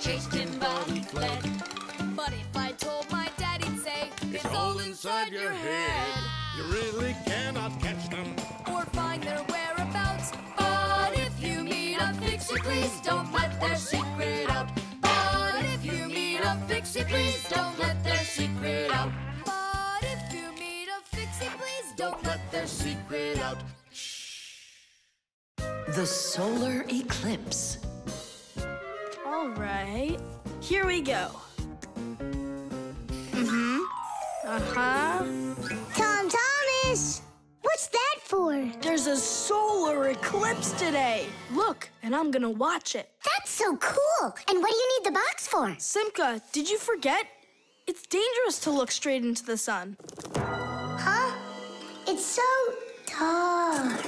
chased him, but he fled. But if I told my dad, he'd say, it's all inside your head. You really cannot catch them or find their whereabouts. But if you meet a fixie, please don't let their secret out. But if you meet a fixie, please don't let their secret out. But if you meet a fixie, please don't let their secret out. The solar eclipse. All right, here we go. Tom Thomas! What's that for? There's a solar eclipse today. Look, and I'm gonna watch it. That's so cool. And what do you need the box for? Simka, did you forget? It's dangerous to look straight into the sun. Huh? It's so dark.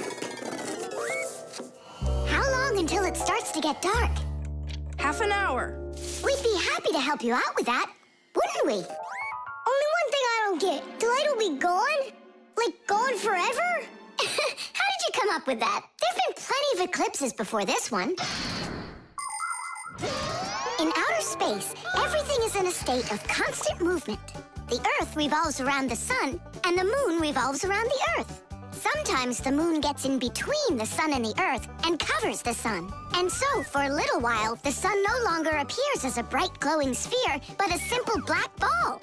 How long until it starts to get dark? Half an hour. We'd be happy to help you out with that, wouldn't we? Only one thing I don't get. The light will be gone? Like, gone forever? How did you come up with that? There've been plenty of eclipses before this one. In outer space, everything is in a state of constant movement. The Earth revolves around the sun, and the moon revolves around the Earth. Sometimes the moon gets in between the sun and the Earth and covers the sun. And so, for a little while, the sun no longer appears as a bright glowing sphere, but a simple black ball.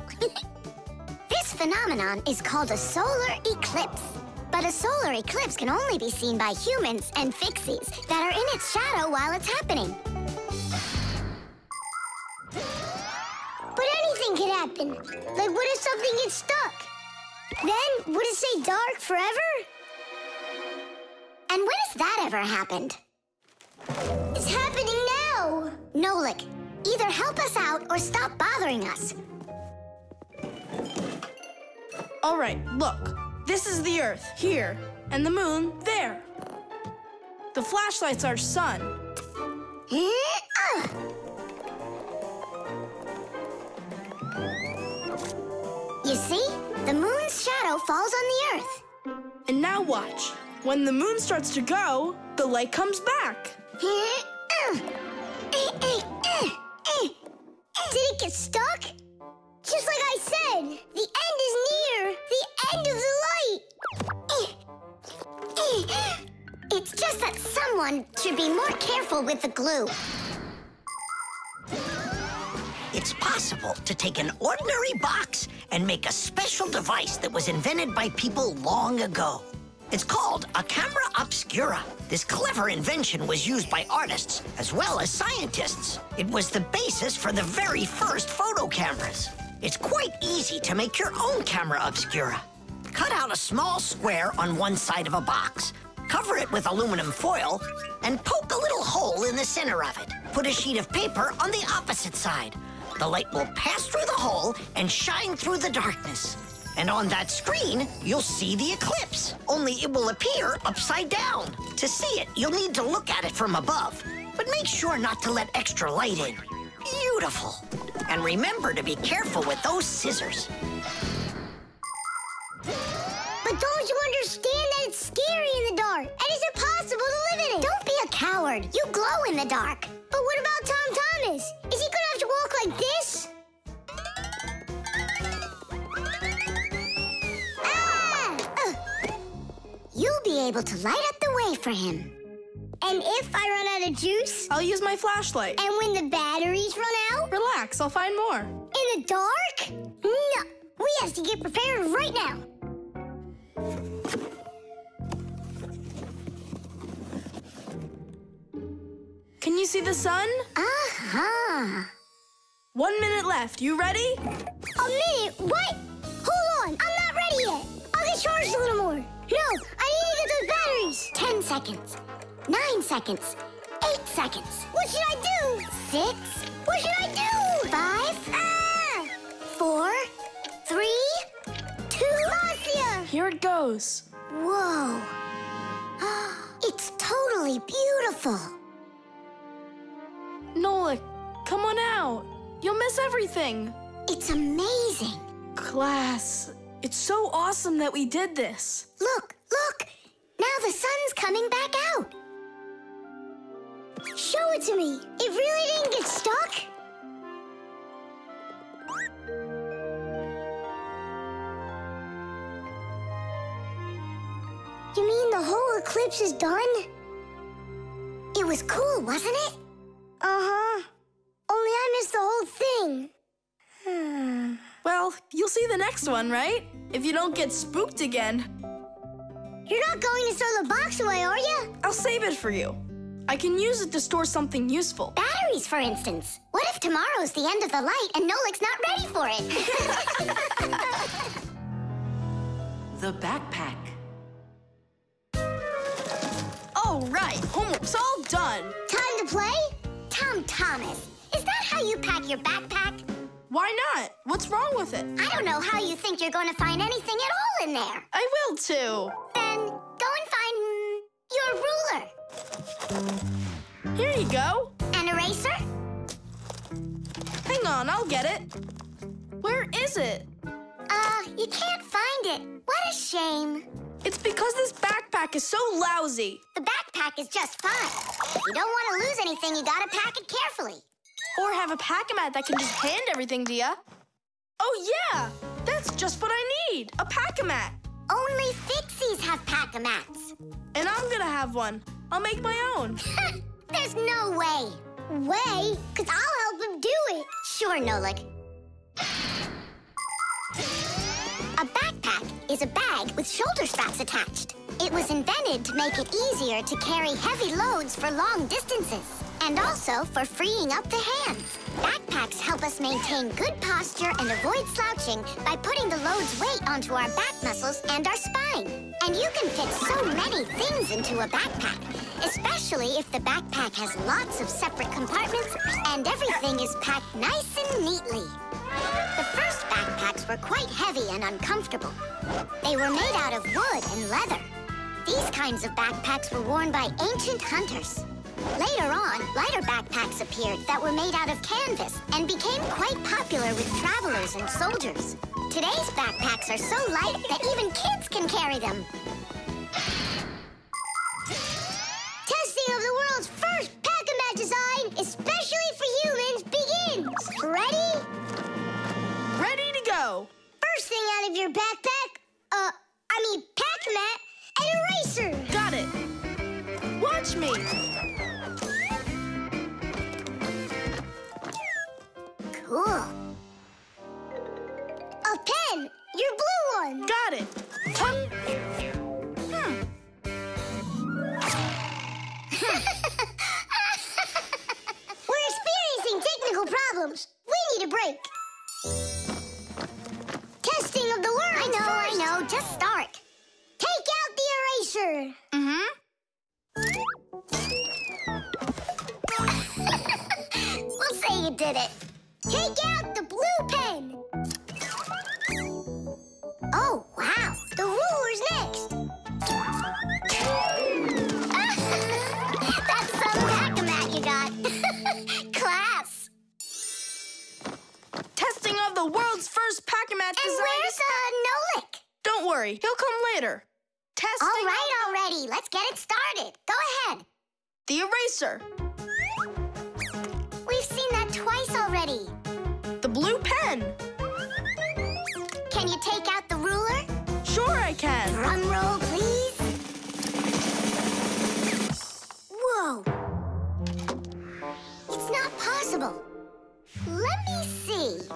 This phenomenon is called a solar eclipse. But a solar eclipse can only be seen by humans and fixies that are in its shadow while it's happening. But anything could happen. Like, what if something gets stuck? Then, would it stay dark forever? And when has that ever happened? It's happening now! Nolik, either help us out or stop bothering us. All right, look. This is the Earth, here, and the moon, there. The flashlight's our sun. You see? The moon's shadow falls on the Earth. And now watch. When the moon starts to go, the light comes back. Did it get stuck? Just like I said, the end is near. The end of the light. It's just that someone should be more careful with the glue. It's possible to take an ordinary box and make a special device that was invented by people long ago. It's called a camera obscura. This clever invention was used by artists as well as scientists. It was the basis for the very first photo cameras. It's quite easy to make your own camera obscura. Cut out a small square on one side of a box, cover it with aluminum foil, and poke a little hole in the center of it. Put a sheet of paper on the opposite side. The light will pass through the hole and shine through the darkness. And on that screen, you'll see the eclipse, only it will appear upside down. To see it, you'll need to look at it from above, but make sure not to let extra light in. Beautiful. And remember to be careful with those scissors. But don't you understand that it's scary in the dark? And it's impossible to live in it? Don't be a coward. You glow in the dark. But what about Tom Thomas? Is he gonna have to walk like this? You'll be able to light up the way for him. And if I run out of juice? I'll use my flashlight. And when the batteries run out? Relax, I'll find more. In the dark? No, we have to get prepared right now. Can you see the sun? Uh-huh. 1 minute left. You ready? A minute? What? Hold on, I'm not ready yet. I'll get charged a little more. No, I need to get those batteries. 10 seconds. 9 seconds. 8 seconds. What should I do? 6. What should I do? 5. 4. 3. 2. Marcia! Here it goes. Whoa. It's totally beautiful. Nolik, come on out. You'll miss everything. It's amazing. Class, it's so awesome that we did this. Look, look. Now the sun's coming back out. Show it to me. It really didn't get stuck? You mean the whole eclipse is done? It was cool, wasn't it? Uh-huh. Only I missed the whole thing. Well, you'll see the next one, right? If you don't get spooked again. You're not going to throw the box away, are you? I'll save it for you. I can use it to store something useful. Batteries, for instance. What if tomorrow's the end of the light and Nolik's not ready for it? The backpack. All right, homework's all done. Time to play? Tom Thomas, is that how you pack your backpack? Why not? What's wrong with it? I don't know how you think you're going to find anything at all in there. I will too. Then go and find your ruler. Here you go. An eraser? Hang on, I'll get it. Where is it? You can't find it. What a shame. It's because this backpack is so lousy. The backpack is just fine. If you don't want to lose anything, you gotta pack it carefully. Or have a pack-a-mat that can just hand everything to ya. Oh yeah, that's just what I need, a pack-a-mat. Only Fixies have pack-a-mats. And I'm gonna have one. I'll make my own. There's no way. Way? Because I'll help him do it. Sure, Nolik. A backpack is a bag with shoulder straps attached. It was invented to make it easier to carry heavy loads for long distances, and also for freeing up the hands. Backpacks help us maintain good posture and avoid slouching by putting the load's weight onto our back muscles and our spine. And you can fit so many things into a backpack, especially if the backpack has lots of separate compartments and everything is packed nice and neatly. The first backpacks were quite heavy and uncomfortable. They were made out of wood and leather. These kinds of backpacks were worn by ancient hunters. Later on, lighter backpacks appeared that were made out of canvas and became quite popular with travelers and soldiers. Today's backpacks are so light that even kids can carry them. Testing of the world's first pack-a-mat design, especially for humans, begins. Ready? Ready to go. First thing out of your backpack, pack-a-mat, an eraser. Got it. Watch me. Cool. A pen, your blue one. Got it. We're experiencing technical problems. We need a break. Testing of the world. I know. Just start. Take out the eraser. We'll say you did it. Take out the blue pen. Oh, wow. The ruler's next. That's some pack-a-mat you got. Class. Testing of the world's first pack-a-mat And design. where's Nolik? Don't worry, he'll come later. Testing All right, already. Let's get it started. Go ahead. the eraser. We've seen that twice already. The blue pen. Can you take out the ruler? Sure I can. Drum roll, please. Whoa. It's not possible. Let me see.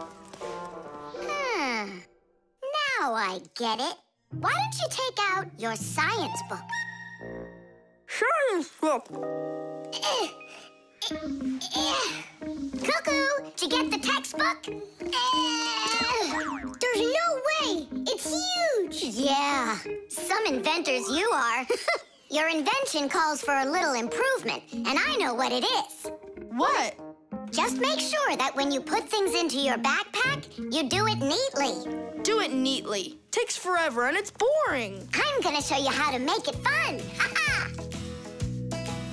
Now I get it. Why don't you take out your science book? Science book. Cuckoo, did you get the textbook? There's no way. It's huge. Yeah, some inventors you are. Your invention calls for a little improvement, and I know what it is. What? Just make sure that when you put things into your backpack, you do it neatly. Do it neatly. Takes forever and it's boring. I'm gonna show you how to make it fun. Ha-ha!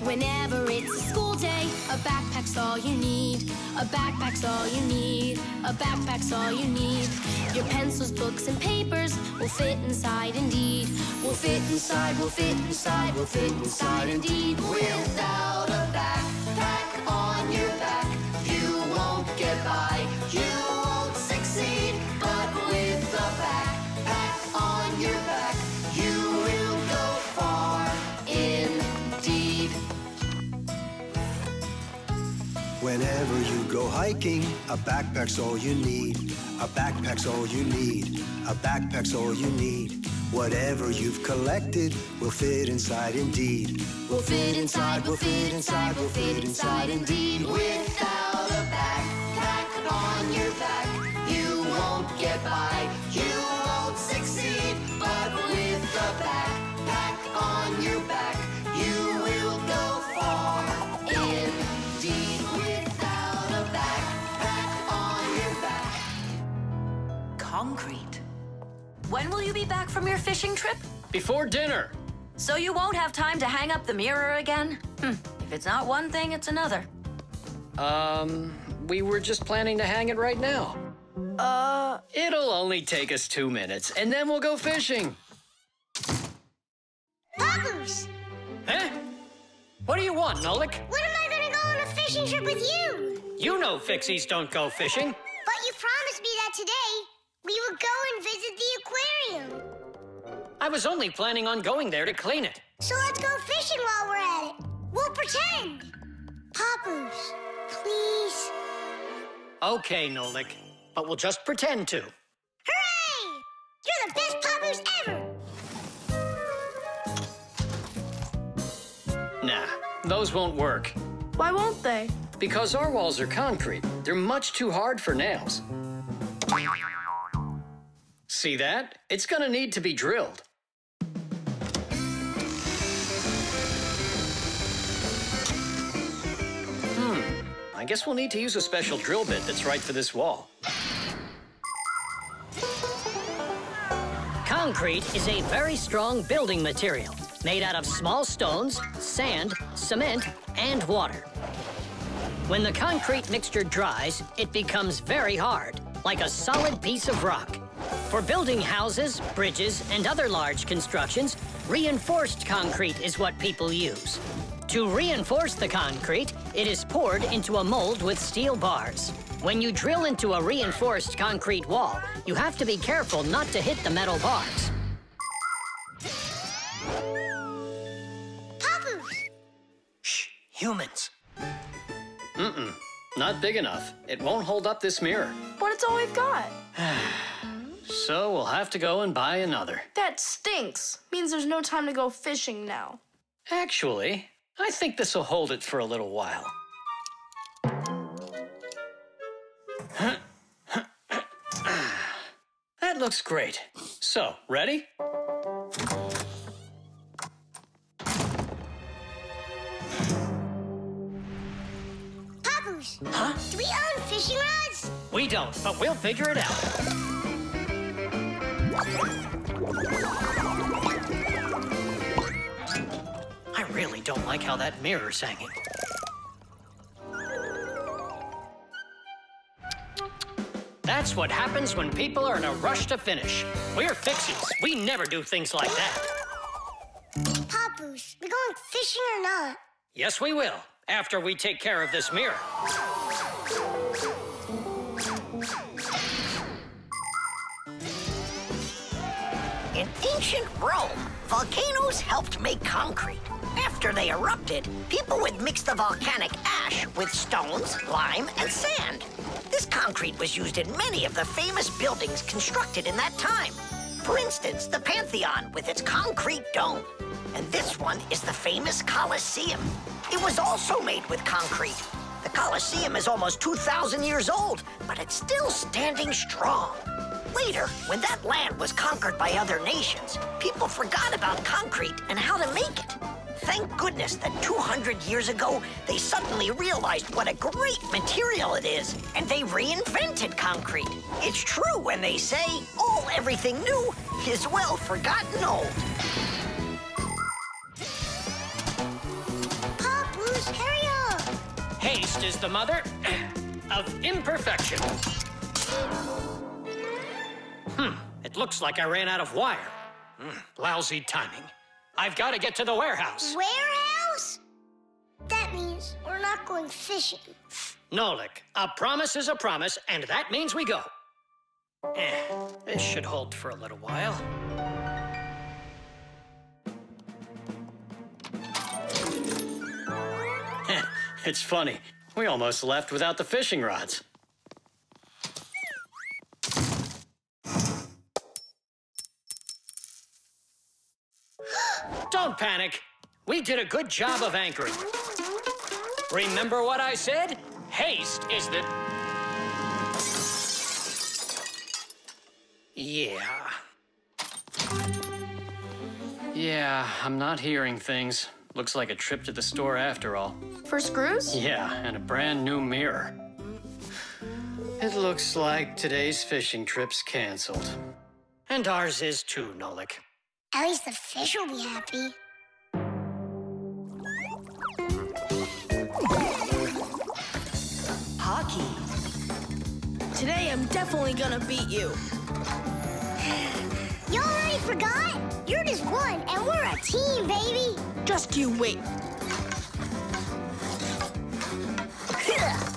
Whenever it's a school day, a backpack's all you need. A backpack's all you need. A backpack's all you need. Your pencils, books, and papers will fit inside indeed. Will fit inside, will fit inside, will fit inside indeed. Without a backpack on your back, you won't get by. You won't succeed. But with a backpack on your back, you will go far. Whenever you go hiking, a backpack's all you need. A backpack's all you need. A backpack's all you need. Whatever you've collected will fit inside indeed. We'll fit inside, we'll fit inside, we'll fit inside indeed. Without a backpack on your back, you won't get by, you won't succeed. But with a backpack on your back, you will go far indeed. Without a backpack on your back. Concrete. When will you be back from your fishing trip? Before dinner. So you won't have time to hang up the mirror again? If it's not one thing, it's another. We were just planning to hang it right now. It'll only take us 2 minutes, and then we'll go fishing. Papoose! Huh? What do you want, Nolik? When am I gonna go on a fishing trip with you? You know fixies don't go fishing. But you promised me that today we would go and visit the aquarium. I was only planning on going there to clean it. So let's go fishing while we're at it. We'll pretend. Papoose, please. Okay, Nolik, but we'll just pretend to. Hooray! You're the best Papoose ever! Nah, those won't work. Why won't they? Because our walls are concrete. They're much too hard for nails. See that? It's gonna need to be drilled. I guess we'll need to use a special drill bit that's right for this wall. Concrete is a very strong building material made out of small stones, sand, cement, and water. When the concrete mixture dries, it becomes very hard, like a solid piece of rock. For building houses, bridges, and other large constructions, reinforced concrete is what people use. To reinforce the concrete, it is poured into a mold with steel bars. When you drill into a reinforced concrete wall, you have to be careful not to hit the metal bars. Papoose! Shh, humans. Not big enough. It won't hold up this mirror. But it's all we've got. So we'll have to go and buy another. That stinks. Means there's no time to go fishing now. Actually, I think this will hold it for a little while. That looks great. So, ready? Papoose! Huh? Do we own fishing rods? We don't, but we'll figure it out. I really don't like how that mirror's hanging. That's what happens when people are in a rush to finish. We're fixies. We never do things like that. Papoose, we going fishing or not? Yes, we will, after we take care of this mirror. In ancient Rome, volcanoes helped make concrete. After they erupted, people would mix the volcanic ash with stones, lime, and sand. This concrete was used in many of the famous buildings constructed in that time. For instance, the Pantheon with its concrete dome. And this one is the famous Colosseum. It was also made with concrete. The Colosseum is almost 2,000 years old, but it's still standing strong. Later, when that land was conquered by other nations, people forgot about concrete and how to make it. Thank goodness that 200 years ago, they suddenly realized what a great material it is, and they reinvented concrete. It's true when they say, everything new is well forgotten old. Papoose, hurry up! Haste is the mother of imperfection. It looks like I ran out of wire. Lousy timing. I've got to get to the warehouse. Warehouse? That means we're not going fishing. Nolik, a promise is a promise, and that means we go. This should hold for a little while. It's funny. We almost left without the fishing rods. Don't panic. We did a good job of anchoring. Remember what I said? Haste is the... Yeah, I'm not hearing things. Looks like a trip to the store after all. For screws? Yeah, and a brand new mirror. It looks like today's fishing trip's canceled. And ours is too, Nolik. At least the fish will be happy. Hockey. Today I'm definitely gonna beat you. You already forgot? You're just one, and we're a team, baby. Just you wait.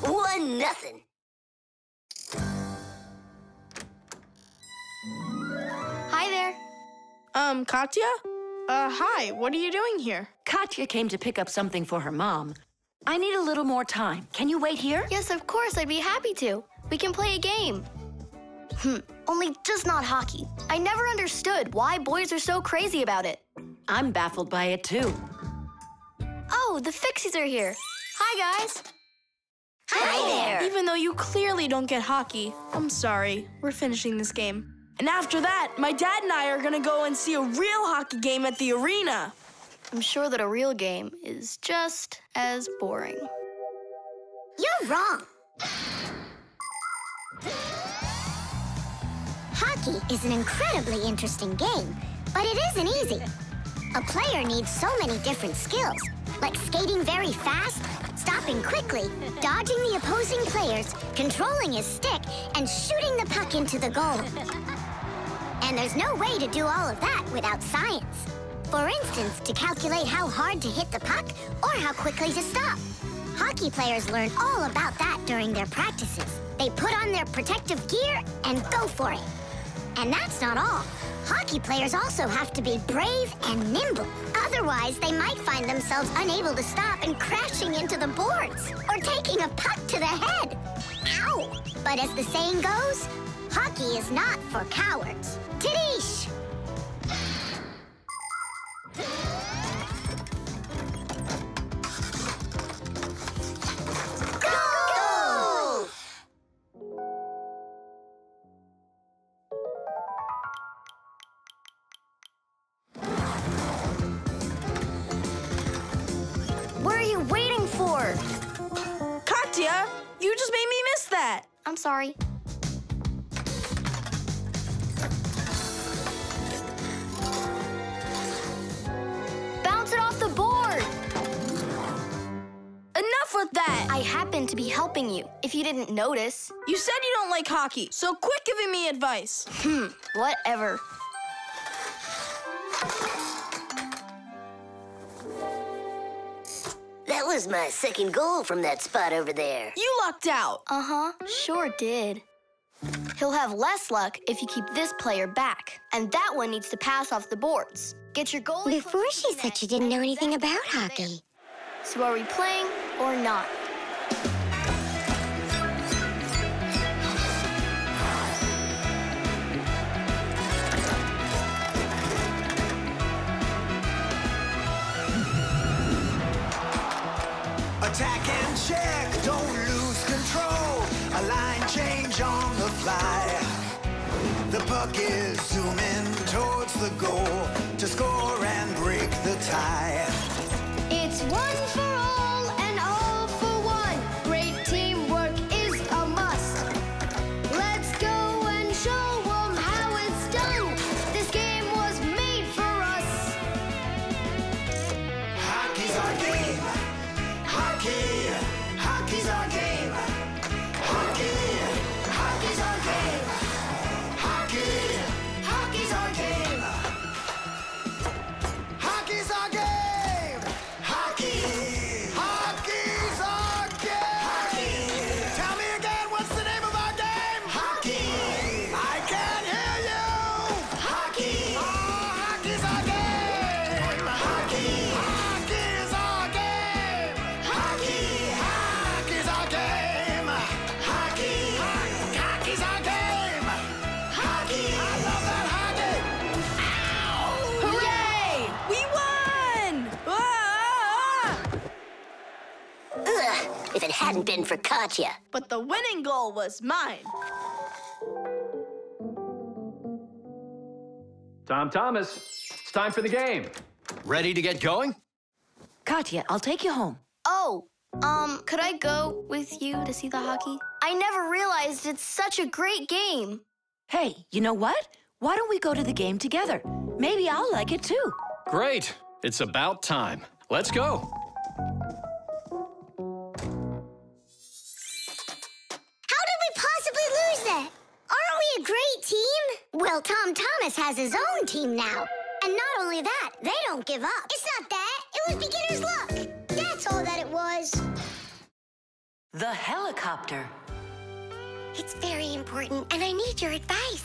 1-0. Hi there. Katya? Hi, what are you doing here? Katya came to pick up something for her mom. I need a little more time. Can you wait here? Yes, of course, I'd be happy to. We can play a game. Only just not hockey. I never understood why boys are so crazy about it. I'm baffled by it, too. Oh, the Fixies are here. Hi, guys. Hi there. Even though you clearly don't get hockey, I'm sorry. We're finishing this game. And after that, my dad and I are gonna go and see a real hockey game at the arena. I'm sure that a real game is just as boring. You're wrong. Hockey is an incredibly interesting game, but it isn't easy. A player needs so many different skills, like skating very fast, stopping quickly, dodging the opposing players, controlling his stick, and shooting the puck into the goal. And there's no way to do all of that without science. For instance, to calculate how hard to hit the puck or how quickly to stop. Hockey players learn all about that during their practices. They put on their protective gear and go for it. And that's not all. Hockey players also have to be brave and nimble. Otherwise, they might find themselves unable to stop and crashing into the boards or taking a puck to the head. Ow! But as the saying goes, hockey is not for cowards. Tidish! Goal! What are you waiting for? Katya, you just made me miss that. I'm sorry. Bounce it off the board! Enough with that. I happen to be helping you, if you didn't notice. You said you don't like hockey, so quit giving me advice. Whatever. That was my second goal from that spot over there. You lucked out. Uh-huh, sure did. He'll have less luck if you keep this player back. And that one needs to pass off the boards. Get your goalie... Before she said she didn't know anything about hockey. So are we playing or not? Attack and check, don't lose control. A line change on the fly. The puck is zooming towards the goal to score and break the tie. It's one for all and all for one. Great teamwork is a must. Let's go and show them how it's done. This game was made for us. Hockey's our game. Hockey, hockey's our game. Hockey, hockey's our game. Hockey, hockey's our game. Hockey's our game. if it hadn't been for Katya. But the winning goal was mine. Tom Thomas, it's time for the game. Ready to get going? Katya, I'll take you home. Oh, could I go with you to see the hockey? I never realized it's such a great game. Hey, you know what? Why don't we go to the game together? Maybe I'll like it too. Great. It's about time. Let's go. How did we possibly lose that? Aren't we a great team? Well, Tom Thomas has his own team now. And not only that, they don't give up. It's not that. It was beginner's luck. That's all that it was. The helicopter. It's very important, and I need your advice.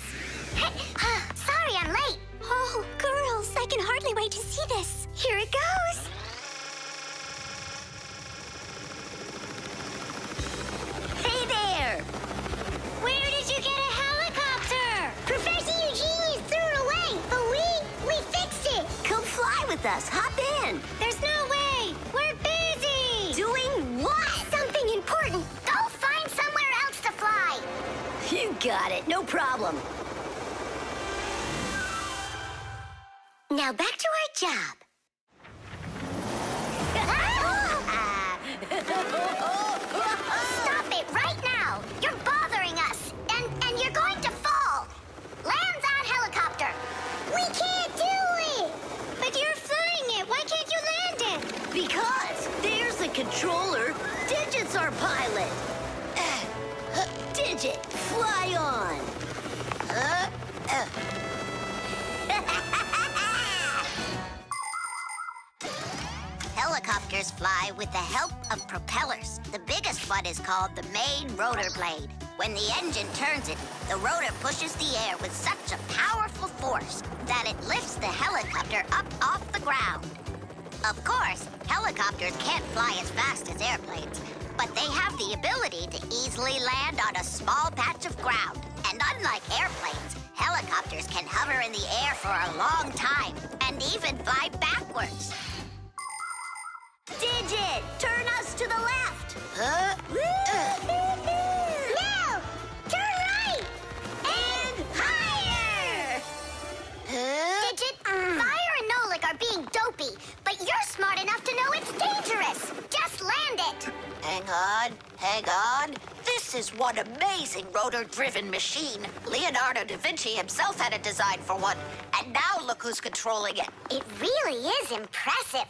Sorry I'm late. Oh, girls, I can hardly wait to see this. Here it goes. Hey there! Where did you get a helicopter? Professor Eugenius threw it away, but we fixed it. Come fly with us. Hop in. There's no way. We're busy. Doing what? Something important. Go find somewhere else to fly. You got it. No problem. Now back to our job. Stop it right now! You're bothering us, and you're going to fall. Land that helicopter. We can't do it. But you're flying it. Why can't you land it? Because there's the controller. Digit's our pilot. Digit, fly on. Helicopters fly with the help of propellers. The biggest one is called the main rotor blade. When the engine turns it, the rotor pushes the air with such a powerful force that it lifts the helicopter up off the ground. Of course, helicopters can't fly as fast as airplanes, but they have the ability to easily land on a small patch of ground. And unlike airplanes, helicopters can hover in the air for a long time and even fly backwards. Digit, turn us to the left. No! Turn right! And higher! Digit, Fire and Nolik are being dopey, but you're smart enough to know it's dangerous. Just land it. Hang on. This is one amazing rotor-driven machine. Leonardo da Vinci himself had a design for one, and now look who's controlling it. It really is impressive.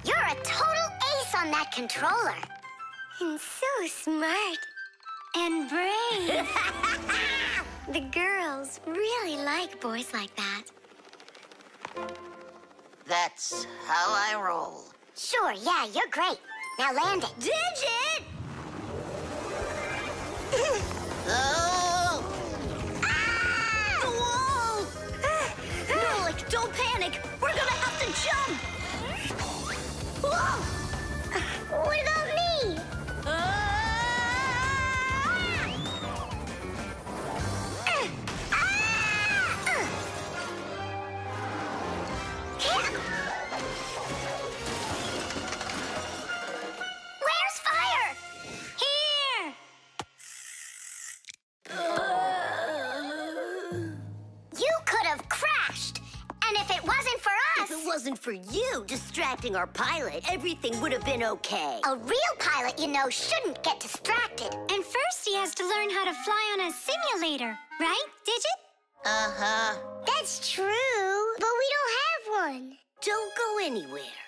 You're a total ace on that controller. And so smart. And brave. The girls really like boys like that. That's how I roll. Sure, yeah, you're great. Now land it. Digit! Oh! Ah! The wall! Nolik, don't panic. We're gonna have to jump. Whoa! What about me? Where's Fire? Here! You could have crashed. And if it wasn't for us... If it wasn't for you distracting our pilot, everything would have been okay. A real pilot, you know, shouldn't get distracted. And first he has to learn how to fly on a simulator. Right, Digit? Uh-huh. That's true, but we don't have one. Don't go anywhere.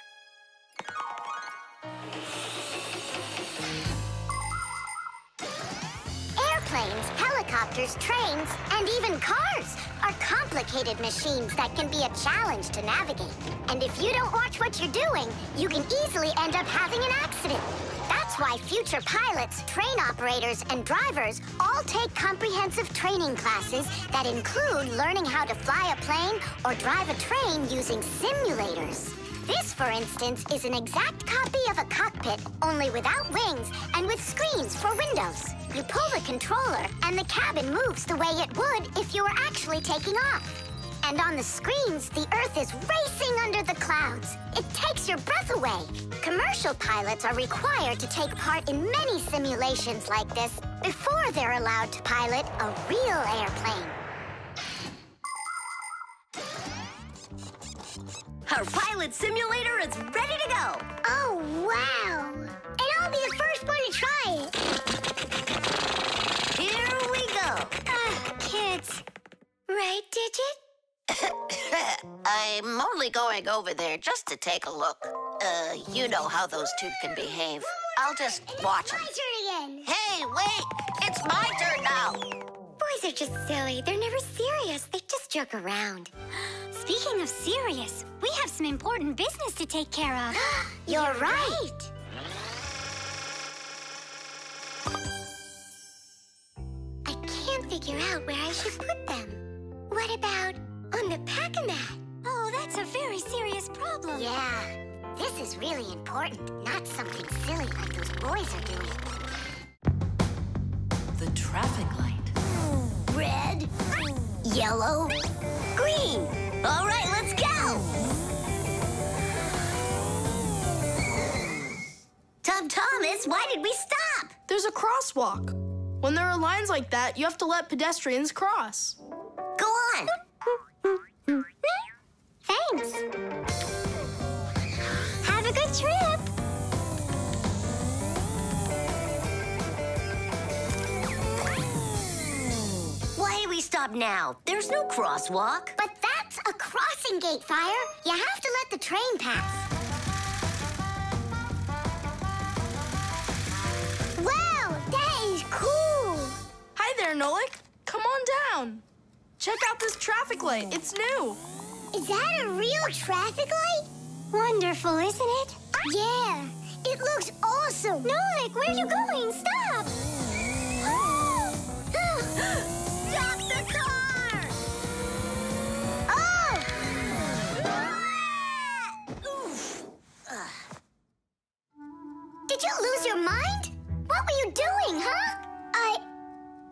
Airplanes, helicopters, trains, and even cars are complicated machines that can be a challenge to navigate. And if you don't watch what you're doing, you can easily end up having an accident. That's why future pilots, train operators, and drivers all take comprehensive training classes that include learning how to fly a plane or drive a train using simulators. This, for instance, is an exact copy of a cockpit, only without wings and with screens for windows. You pull the controller, and the cabin moves the way it would if you were actually taking off. And on the screens, the Earth is racing under the clouds. It takes your breath away. Commercial pilots are required to take part in many simulations like this before they're allowed to pilot a real airplane. Our pilot simulator is ready to go. Oh, wow. And I'll be the first one to try it. Here we go. Kids. Right, Digit? I'm only going over there just to take a look. You know how those two can behave. I'll just watch them. My turn again. Hey, wait! It's my turn now. Boys are just silly. They're never serious. They just joke around. Speaking of serious, we have some important business to take care of. You're right. I can't figure out where I should put them. What about on the pack-a-mat? Oh, that's a very serious problem. Yeah, this is really important, not something silly like those boys are doing. The traffic light. Red, yellow, green. All right, let's go! Tom Thomas, why did we stop? There's a crosswalk. When there are lines like that, you have to let pedestrians cross. Go on. Thanks. Have a good trip. Why do we stop now? There's no crosswalk. But that's a crossing gate, Fire. You have to let the train pass. Wow, that is cool. Hi there, Nolik. Come on down. Check out this traffic light. It's new. Is that a real traffic light? Wonderful, isn't it? Yeah, it looks awesome. Nolik, where are you going? Stop! Stop the car! Oh! Oof. Did you lose your mind? What were you doing, huh?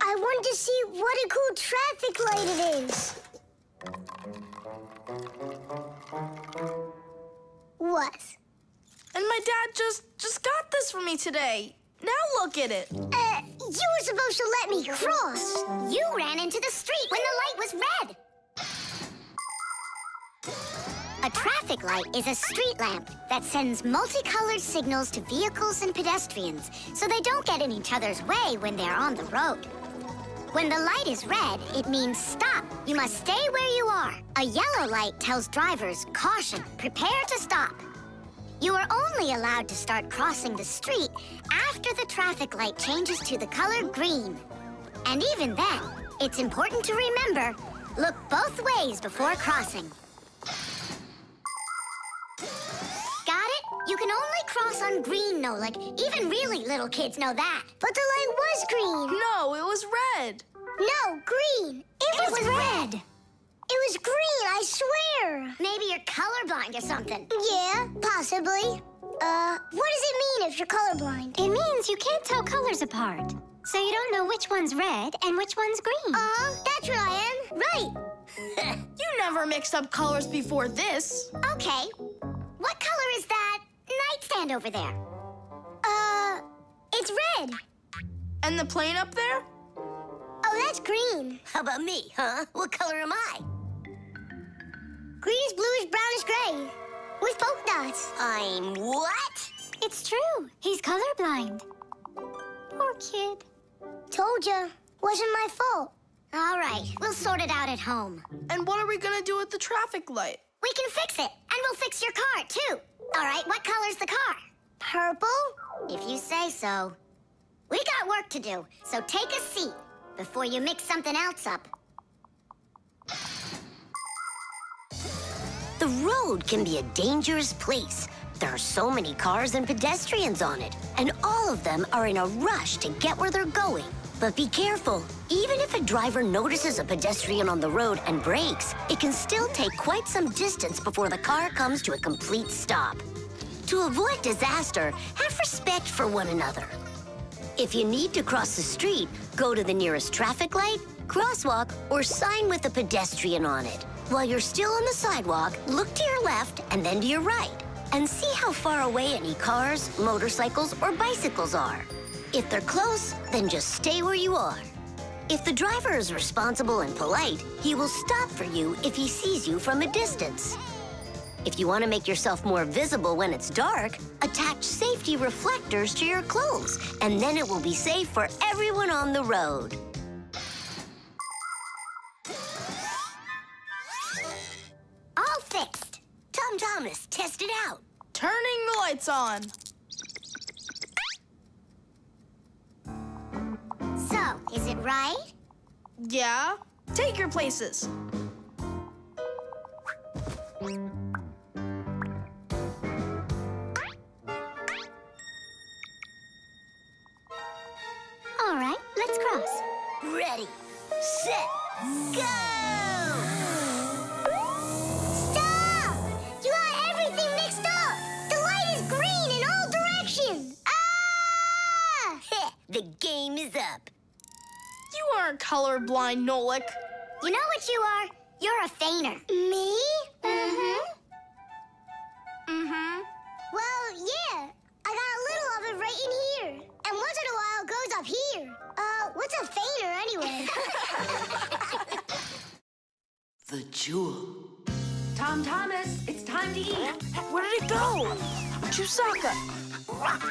I wanted to see what a cool traffic light it is. What? And my dad just got this for me today. Now look at it. You were supposed to let me cross. You ran into the street when the light was red. A traffic light is a street lamp that sends multicolored signals to vehicles and pedestrians so they don't get in each other's way when they're on the road. When the light is red, it means stop. You must stay where you are. A yellow light tells drivers, caution, prepare to stop. You are only allowed to start crossing the street after the traffic light changes to the color green. And even then, it's important to remember, look both ways before crossing. Got it? You can only cross on green, Nolik. Even really little kids know that. But the light was green. No, it was red. No, green. It was red. It was green, I swear. Maybe you're colorblind or something. Yeah, possibly. What does it mean if you're colorblind? It means you can't tell colors apart. So you don't know which one's red and which one's green. That's what I am. Right. You never mixed up colors before this. Okay. What color is that nightstand over there? It's red. And the plane up there? Oh, that's green. How about me, huh? What color am I? Greenish, bluish, brownish, gray. With polka dots. I'm what? It's true. He's colorblind. Poor kid. Told ya. Wasn't my fault. All right, we'll sort it out at home. And what are we gonna do with the traffic light? We can fix it, and we'll fix your car, too. All right, what color's the car? Purple? If you say so. We got work to do, so take a seat before you mix something else up. The road can be a dangerous place. There are so many cars and pedestrians on it, and all of them are in a rush to get where they're going. But be careful. Even if a driver notices a pedestrian on the road and brakes, it can still take quite some distance before the car comes to a complete stop. To avoid disaster, have respect for one another. If you need to cross the street, go to the nearest traffic light, crosswalk, or sign with a pedestrian on it. While you're still on the sidewalk, look to your left and then to your right. and see how far away any cars, motorcycles, or bicycles are. If they're close, then just stay where you are. If the driver is responsible and polite, he will stop for you if he sees you from a distance. If you want to make yourself more visible when it's dark, attach safety reflectors to your clothes, and then it will be safe for everyone on the road. All fixed. Tom Thomas, test it out. Turning the lights on. So, is it right? Yeah. Take your places. All right, let's cross. Ready, set, go! Stop! You got everything mixed up! The light is green in all directions! Ah! The game is up. You aren't colorblind, Nolik. You know what you are? You're a feigner. Me? Well, yeah. I got a little of it right in here. And once in a while, it goes up here. What's a feigner anyway? The jewel. Tom Thomas, it's time to eat. Where did it go? Chusaka,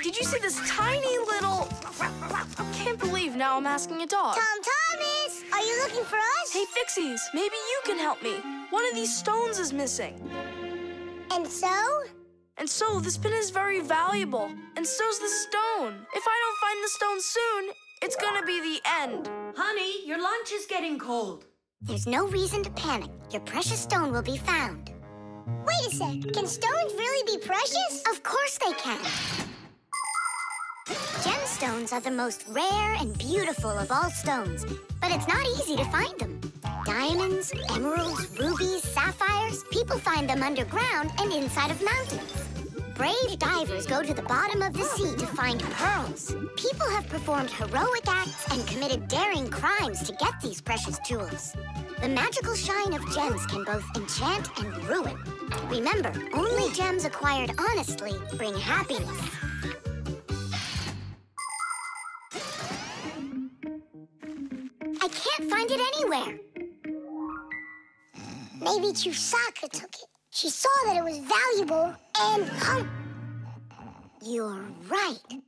did you see this tiny little... I can't believe now I'm asking a dog. Tom Thomas, are you looking for us? Hey, Fixies, maybe you can help me. One of these stones is missing. And so? And so, this pin is very valuable. And so's the stone. If I don't find the stone soon, it's gonna be the end. Honey, your lunch is getting cold. There's no reason to panic. Your precious stone will be found. Wait a sec. Can stones really be precious? Of course they can. Gemstones are the most rare and beautiful of all stones, but it's not easy to find them. Diamonds, emeralds, rubies, sapphires, people find them underground and inside of mountains. Brave divers go to the bottom of the sea to find pearls. People have performed heroic acts and committed daring crimes to get these precious jewels. The magical shine of gems can both enchant and ruin. Remember, only gems acquired honestly bring happiness. I can't find it anywhere. Maybe Chusaka took it. She saw that it was valuable and... You're right.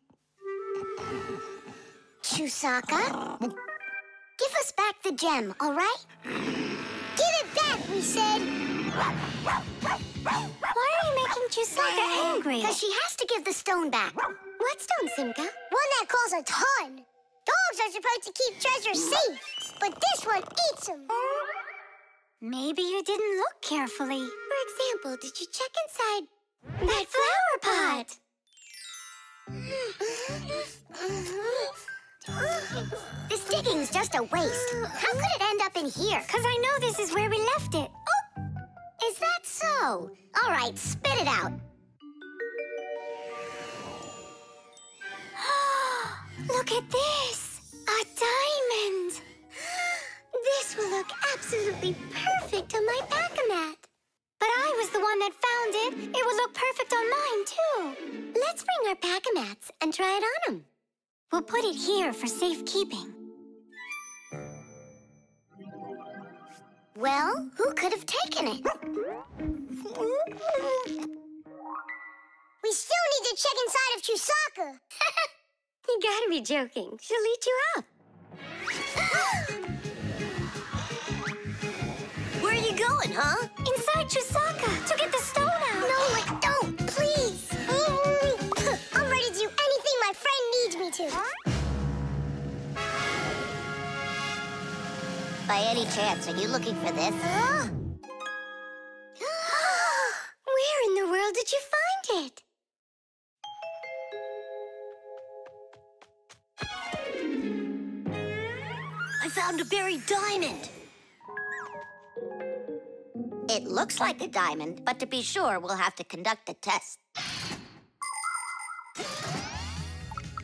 Chusaka, give us back the gem, all right? Give it back, we said. Why are you making Chusaka angry? Because she has to give the stone back. What stone, Simka? One that costs a ton. Dogs are supposed to keep treasure safe, but this one eats them. Maybe you didn't look carefully. For example, did you check inside that flower pot? This digging's just a waste. How could it end up in here? Because I know this is where we left it. Oh, is that so? All right, spit it out. Look at this! A diamond! This will look absolutely perfect on my Pack-A-Mat. But I was the one that found it. It would look perfect on mine, too. Let's bring our Pack-A-Mats and try it on them. We'll put it here for safekeeping. Well, who could have taken it? We still need to check inside of Chusaka. You gotta be joking. She'll eat you up. Where are you going, huh? Inside Chusaka to get the stone out. No, don't, please. I'm ready to do anything my friend needs me to. By any chance, are you looking for this? Where in the world did you find it? I found a buried diamond. It looks like a diamond, but to be sure, we'll have to conduct a test.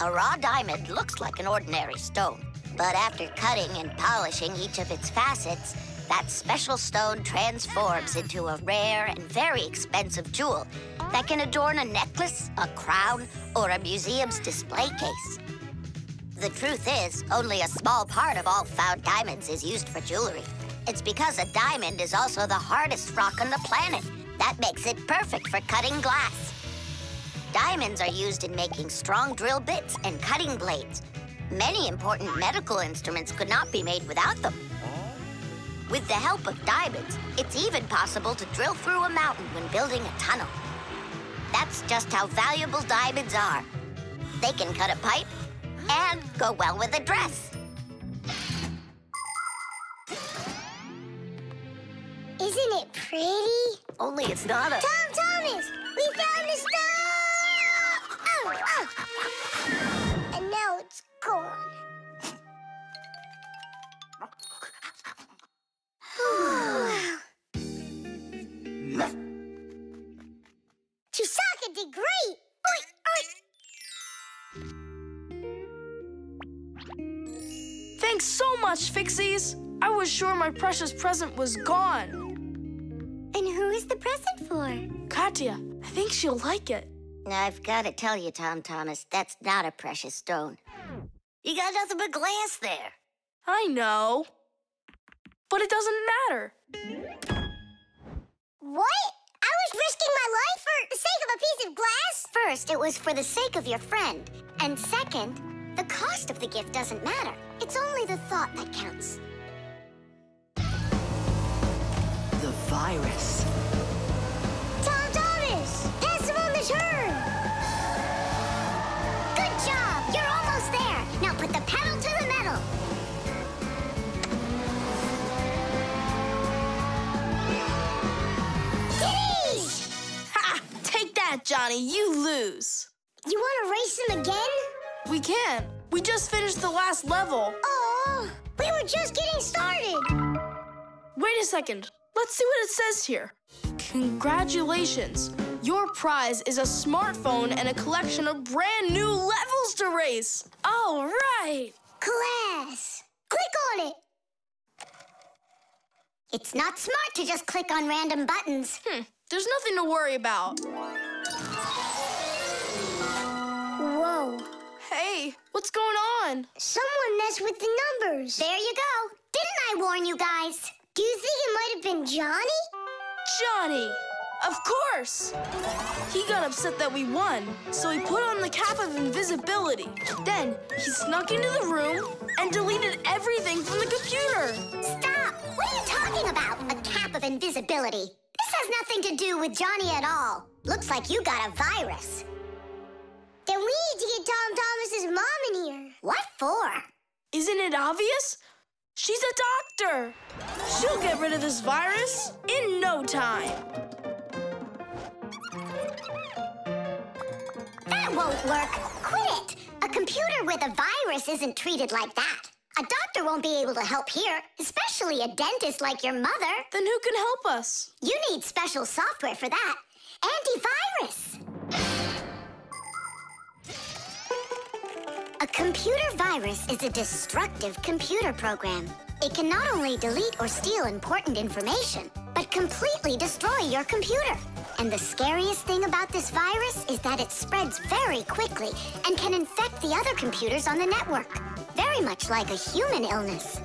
A raw diamond looks like an ordinary stone, but after cutting and polishing each of its facets, that special stone transforms into a rare and very expensive jewel that can adorn a necklace, a crown, or a museum's display case. The truth is, only a small part of all found diamonds is used for jewelry. It's because a diamond is also the hardest rock on the planet. That makes it perfect for cutting glass. Diamonds are used in making strong drill bits and cutting blades. Many important medical instruments could not be made without them. With the help of diamonds, it's even possible to drill through a mountain when building a tunnel. That's just how valuable diamonds are. They can cut a pipe and go well with a dress. Isn't it pretty? Only it's not a... Tom Thomas! We found the stone! Oh! And now it's gone. Chusaka did great! Thanks so much, Fixies. I was sure my precious present was gone. And who is the present for? Katya, I think she'll like it. I've got to tell you, Tom Thomas, that's not a precious stone. You got nothing but glass there. I know. But it doesn't matter. What? I was risking my life for the sake of a piece of glass? First, it was for the sake of your friend. And second, the cost of the gift doesn't matter. It's only the thought that counts. The virus. Tom Thomas! Pass him on the turn! Good job! You're almost there! Now put the pedal to the metal! Diddy! Ha! Take that, Johnny. You lose. You want to race him again? We can. We just finished the last level. Oh, we were just getting started. Wait a second. Let's see what it says here. Congratulations. Your prize is a smartphone and a collection of brand new levels to race. All right. Class. Click on it. It's not smart to just click on random buttons. There's nothing to worry about. Whoa. Hey, what's going on? Someone messed with the numbers. There you go. Didn't I warn you guys? Do you think it might have been Johnny? Johnny! Of course! He got upset that we won, so he put on the cap of invisibility. Then he snuck into the room and deleted everything from the computer. Stop! What are you talking about? A cap of invisibility? This has nothing to do with Johnny at all. Looks like you got a virus. Then we need to get Tom Thomas's mom in here. What for? Isn't it obvious? She's a doctor. She'll get rid of this virus in no time. That won't work. Quit it. A computer with a virus isn't treated like that. A doctor won't be able to help here, especially a dentist like your mother. Then who can help us? You need special software for that. Antivirus. A computer virus is a destructive computer program. It can not only delete or steal important information, but completely destroy your computer. And the scariest thing about this virus is that it spreads very quickly and can infect the other computers on the network, very much like a human illness.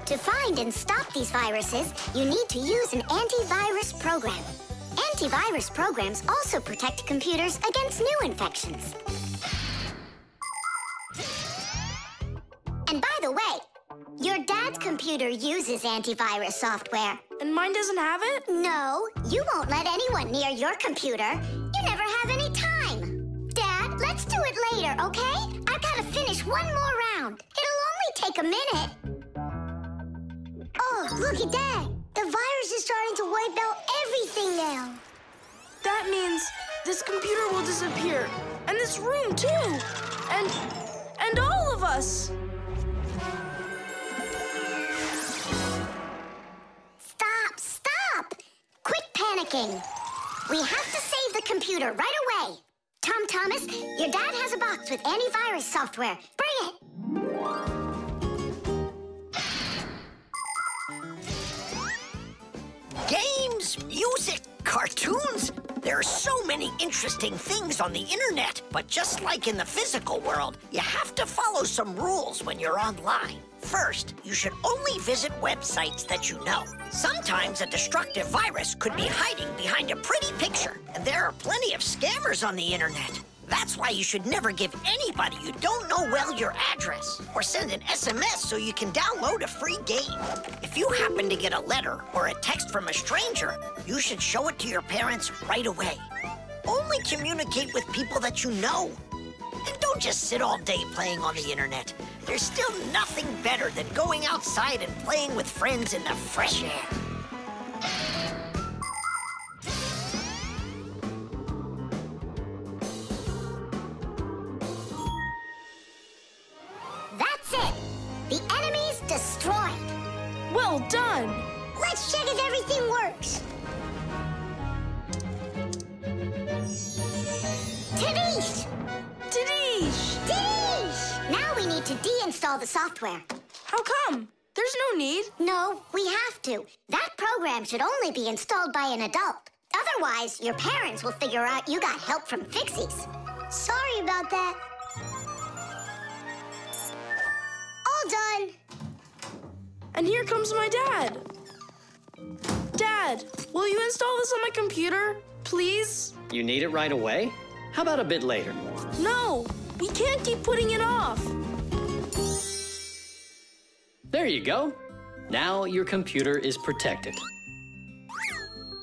To find and stop these viruses, you need to use an antivirus program. Antivirus programs also protect computers against new infections. And by the way, your dad's computer uses antivirus software. And mine doesn't have it? No, you won't let anyone near your computer. You never have any time. Dad, let's do it later, okay? I've got to finish one more round. It'll only take a minute. Oh, look at that. The virus is starting to wipe out everything now. That means this computer will disappear. And this room, too. And all of us. Stop! Quit panicking. We have to save the computer right away. Tom Thomas, your dad has a box with antivirus software. Bring it. games, music, cartoons. There are so many interesting things on the internet, but just like in the physical world, you have to follow some rules when you're online. First, you should only visit websites that you know. Sometimes a destructive virus could be hiding behind a pretty picture, and there are plenty of scammers on the internet. That's why you should never give anybody you don't know well your address, or send an SMS so you can download a free game. If you happen to get a letter or a text from a stranger, you should show it to your parents right away. Only communicate with people that you know. And don't just sit all day playing on the internet. There's still nothing better than going outside and playing with friends in the fresh air. That's it! The enemy's destroyed! Well done! Let's check if everything works! Tadish! Tadish! Tadish! Now we need to deinstall the software. How come? There's no need. No, we have to. That program should only be installed by an adult. Otherwise, your parents will figure out you got help from Fixies. Sorry about that. All done. And here comes my dad. Dad, will you install this on my computer, please? You need it right away? How about a bit later? No, we can't keep putting it off. There you go. Now your computer is protected.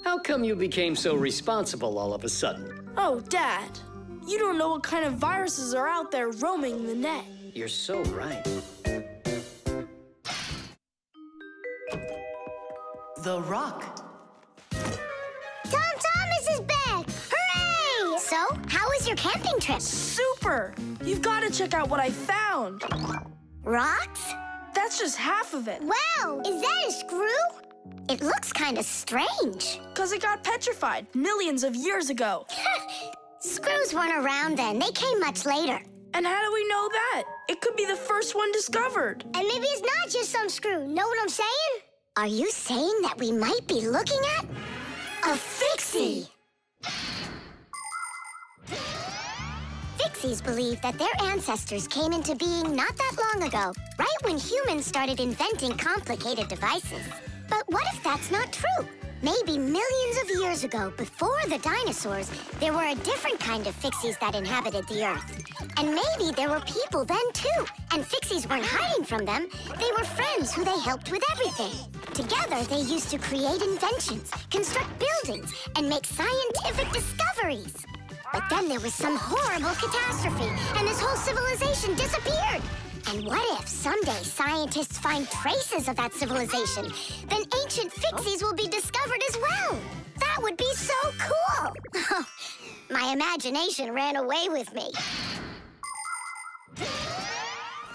How come you became so responsible all of a sudden? Oh, Dad, you don't know what kind of viruses are out there roaming the net. You're so right. The Rock. Tom Thomas is back! Hooray! So, how was your camping trip? Super! You've got to check out what I found. Rocks? That's just half of it. Wow! Is that a screw? It looks kind of strange. Because it got petrified millions of years ago. Screws weren't around then. They came much later. And how do we know that? It could be the first one discovered. And maybe it's not just some screw. Know what I'm saying? Are you saying that we might be looking at a Fixie? Fixies believe that their ancestors came into being not that long ago, right when humans started inventing complicated devices. But what if that's not true? Maybe millions of years ago, before the dinosaurs, there were a different kind of Fixies that inhabited the Earth. And maybe there were people then, too. And Fixies weren't hiding from them. They were friends who they helped with everything. Together, they used to create inventions, construct buildings, and make scientific discoveries. But then there was some horrible catastrophe, and this whole civilization disappeared. And what if someday scientists find traces of that civilization? Then ancient Fixies will be discovered as well. That would be so cool. My imagination ran away with me.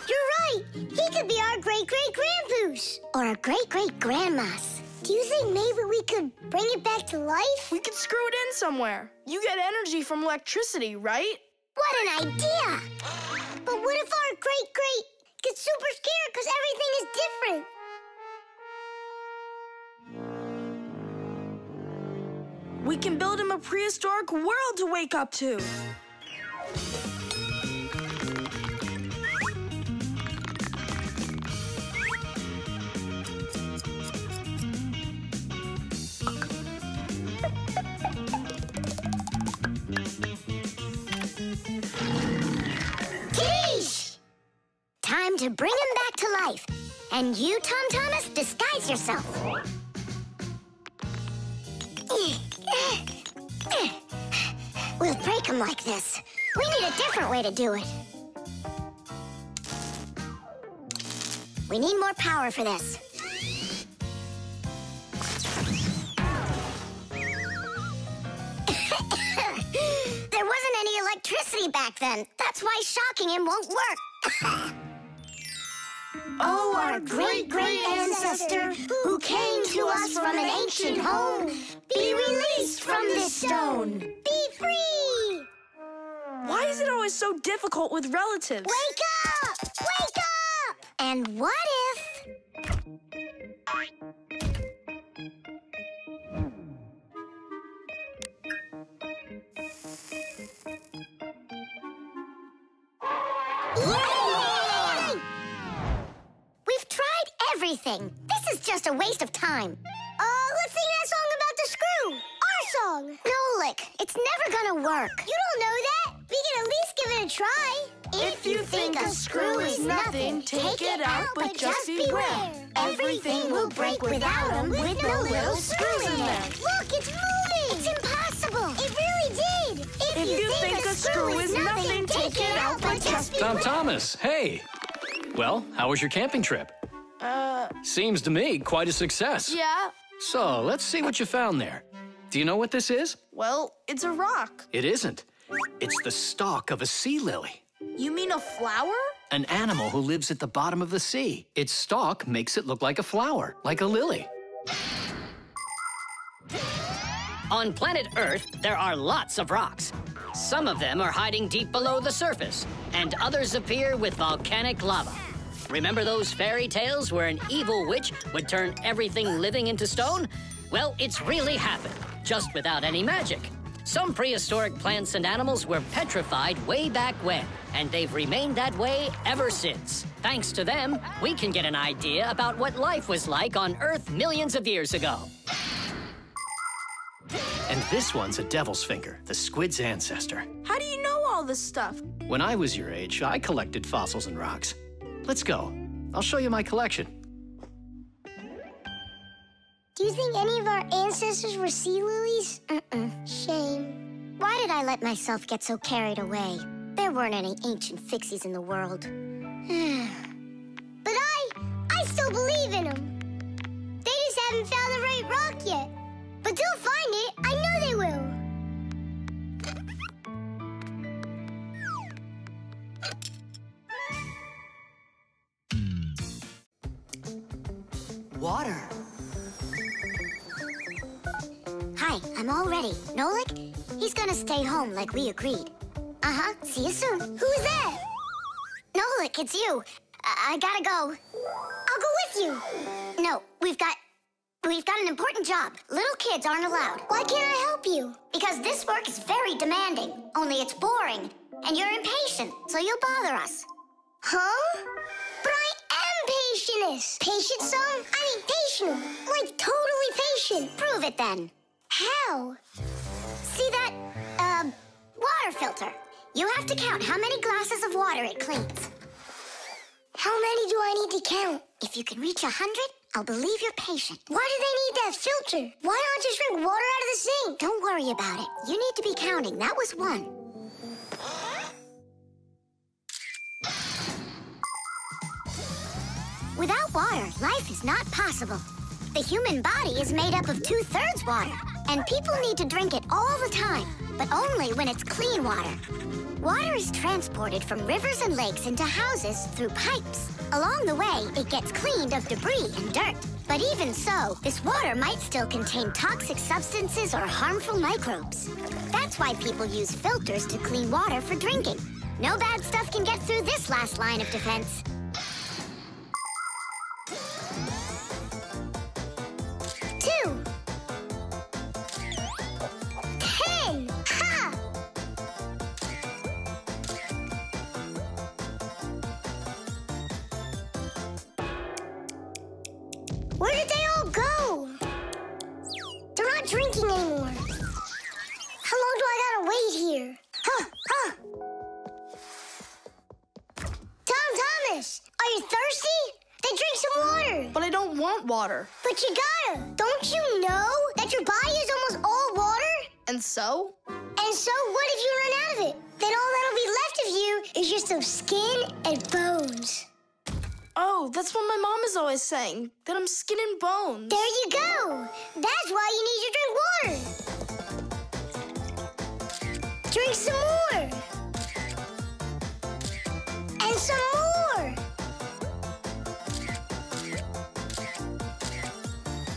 You're right. He could be our great-great-grandpoos. Or our great-great-grandmas. Do you think maybe we could bring it back to life? We could screw it in somewhere. You get energy from electricity, right? What an idea! But what if our great-great gets super scared because everything is different? We can build him a prehistoric world to wake up to. Time to bring him back to life. And you, Tom Thomas, disguise yourself. We'll break him like this. We need a different way to do it. We need more power for this. There wasn't any electricity back then. That's why shocking him won't work. Oh, our great-great ancestor, who came to us from an ancient home, be released from this stone. Be free! Why is it always so difficult with relatives? Wake up! Wake up! And what if... Yay! We've tried everything. This is just a waste of time. Let's sing that song about the screw. Our song. Nolik, it's never gonna work. You don't know that. We can at least give it a try. If you think a screw is nothing, take it out, but just beware. Everything will break without them, with no little screws in them. Look, it's moving. It's impossible. It really did. If you think a screw is nothing, take it out, but just beware. Tom Thomas, hey. Well, how was your camping trip? Seems to me quite a success. Yeah. So, let's see what you found there. Do you know what this is? Well, it's a rock. It isn't. It's the stalk of a sea lily. You mean a flower? An animal who lives at the bottom of the sea. Its stalk makes it look like a flower, like a lily. On planet Earth, there are lots of rocks. Some of them are hiding deep below the surface, and others appear with volcanic lava. Remember those fairy tales where an evil witch would turn everything living into stone? Well, it's really happened, just without any magic. Some prehistoric plants and animals were petrified way back when, and they've remained that way ever since. Thanks to them, we can get an idea about what life was like on Earth millions of years ago. And this one's a devil's finger, the squid's ancestor. How do you know all this stuff? When I was your age, I collected fossils and rocks. Let's go. I'll show you my collection. Do you think any of our ancestors were sea lilies? Shame. Why did I let myself get so carried away? There weren't any ancient fixies in the world. But I still believe in them. They just haven't found the right rock yet. But they'll find it. I know they will. Water. Hi, I'm all ready. Nolik? He's gonna stay home like we agreed. See you soon. Who's that? Nolik, it's you. I gotta go. I'll go with you. No, we've got an important job. Little kids aren't allowed. Why can't I help you? Because this work is very demanding. Only it's boring. And you're impatient, so you'll bother us. Huh? But I am patientest. Patient some? I mean patient. Like totally patient. Prove it then. How? See that, water filter? You have to count how many glasses of water it cleans. How many do I need to count? If you can reach 100, I'll believe you're patient. Why do they need that filter? Why not just drink water out of the sink? Don't worry about it. You need to be counting. That was 1. Without water, life is not possible. The human body is made up of 2/3 water, and people need to drink it all the time, but only when it's clean water. Water is transported from rivers and lakes into houses through pipes. Along the way, it gets cleaned of debris and dirt. But even so, this water might still contain toxic substances or harmful microbes. That's why people use filters to clean water for drinking. No bad stuff can get through this last line of defense. 2. 10. Ha! Where did they all go? They're not drinking anymore. How long do I gotta wait here? Tom Thomas, are you thirsty? Then drink some water. But I don't want water. But you gotta. Don't you know that your body is almost all water? And so? And so what if you run out of it? Then all that'll be left of you is just some skin and bones. Oh, that's what my mom is always saying, that I'm skin and bones. There you go. That's why you need to drink water. Drink some more. And some more.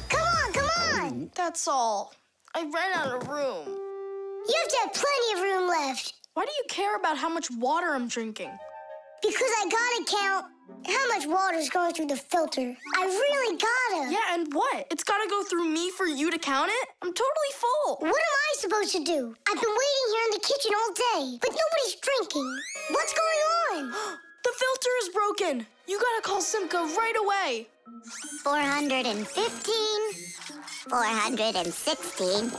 Come on. That's all. I ran out of room. You have to have plenty of room left. Why do you care about how much water I'm drinking? Because I gotta count how much water's going through the filter. I really gotta. Yeah, and what? It's gotta go through me for you to count it? I'm totally full. What am I supposed to do? I've been waiting here in the kitchen all day, but nobody's drinking. What's going on? The filter is broken. You gotta call Simka right away. 415, 416,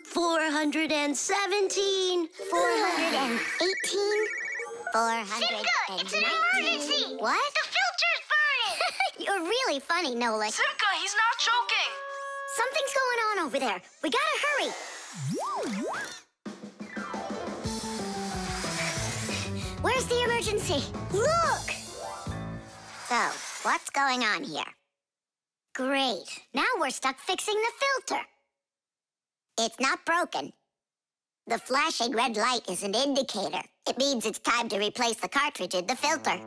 417, 418, 419. Simka, it's an emergency! What? The filter's burning! You're really funny, Nolik. Simka, he's not choking. Something's going on over there. We gotta hurry. Where's the emergency? Look! So, what's going on here? Great. Now we're stuck fixing the filter. It's not broken. The flashing red light is an indicator. It means it's time to replace the cartridge in the filter.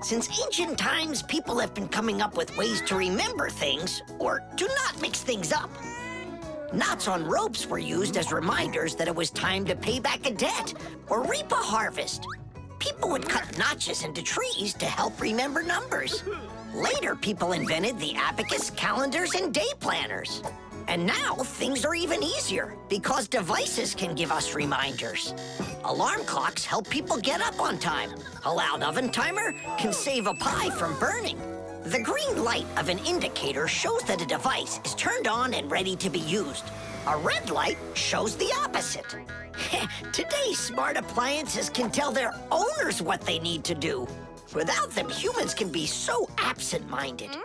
Since ancient times, people have been coming up with ways to remember things or to not mix things up. Knots on ropes were used as reminders that it was time to pay back a debt or reap a harvest. People would cut notches into trees to help remember numbers. Later, people invented the abacus, calendars, and day planners. And now, things are even easier because devices can give us reminders. Alarm clocks help people get up on time. A loud oven timer can save a pie from burning. The green light of an indicator shows that a device is turned on and ready to be used. A red light shows the opposite. Today's smart appliances can tell their owners what they need to do. Without them, humans can be so absent-minded.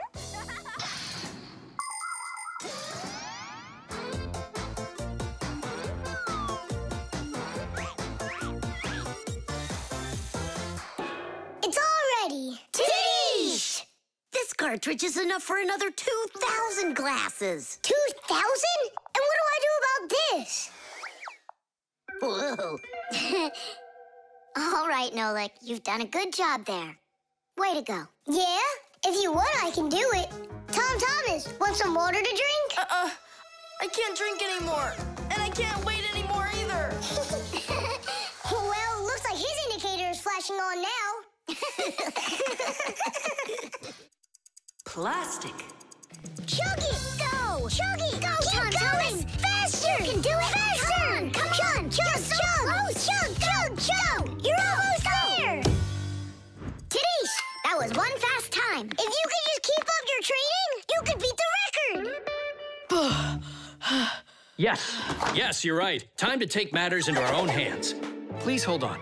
It's all ready. Titties! This cartridge is enough for another 2,000 glasses. 2,000? And what do I do about this? Whoa. All right, Nolik, you've done a good job there. Way to go. Yeah? If you want, I can do it. Tom Thomas, want some water to drink? I can't drink anymore. And I can't wait anymore either. Well, looks like his indicator is flashing on now. Plastic. Chug it! Go! Chug it! Go, Tom Thomas! Faster! You can do it! Faster! Come on! Chug! Chug! Chug! Chug! Chug! You're almost there! Titties, that was one fast time. If you could just keep up your training, you could beat the record! Yes, you're right. Time to take matters into our own hands. Please hold on.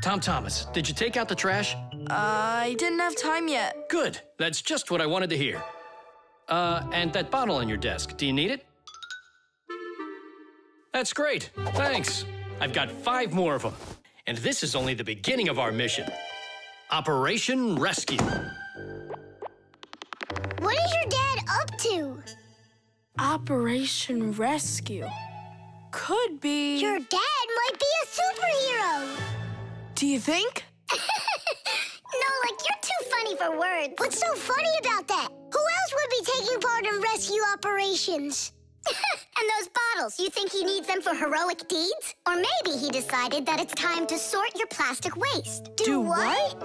Tom Thomas, did you take out the trash? I didn't have time yet. Good. That's just what I wanted to hear. And that bottle on your desk, do you need it? That's great. Thanks. I've got 5 more of them. And this is only the beginning of our mission. Operation Rescue. What is your dad up to? Operation Rescue. Could be... Your dad might be a superhero! Do you think? Nolik, you're too funny for words. What's so funny about that? Who else would be taking part in rescue operations? And those bottles, you think he needs them for heroic deeds? Or maybe he decided that it's time to sort your plastic waste. Do what?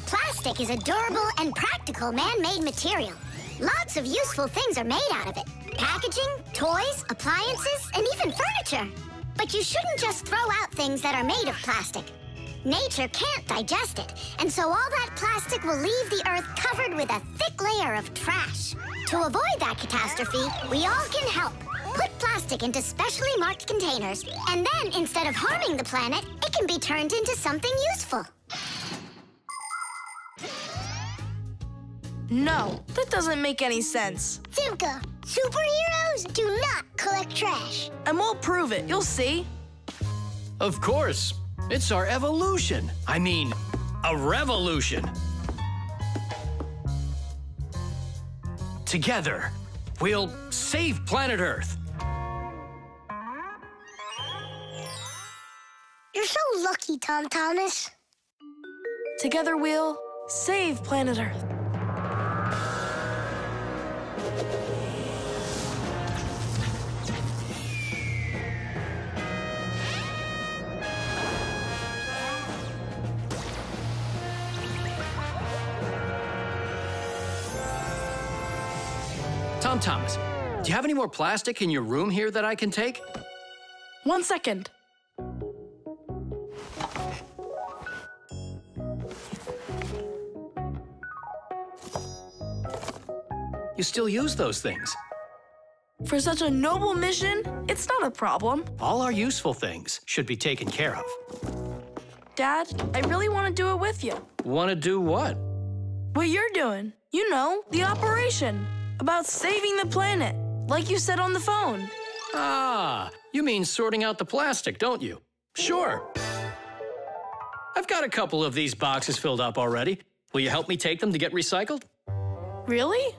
Plastic is a durable and practical man-made material. Lots of useful things are made out of it. Packaging, toys, appliances, and even furniture. But you shouldn't just throw out things that are made of plastic. Nature can't digest it, and so all that plastic will leave the Earth covered with a thick layer of trash. To avoid that catastrophe, we all can help. Put plastic into specially marked containers, and then instead of harming the planet, it can be turned into something useful. No, that doesn't make any sense. Simka, superheroes do not collect trash. And we'll prove it. You'll see. Of course. It's our evolution. I mean, a revolution. Together, we'll save planet Earth. You're so lucky, Tom Thomas. Together we'll save planet Earth. on, Thomas. Do you have any more plastic in your room here that I can take? 1 second. You still use those things. For such a noble mission, it's not a problem. All our useful things should be taken care of. Dad, I really want to do it with you. Want to do what? What you're doing. You know, the operation. About saving the planet, like you said on the phone. Ah, you mean sorting out the plastic, don't you? Sure. I've got a couple of these boxes filled up already. Will you help me take them to get recycled? Really?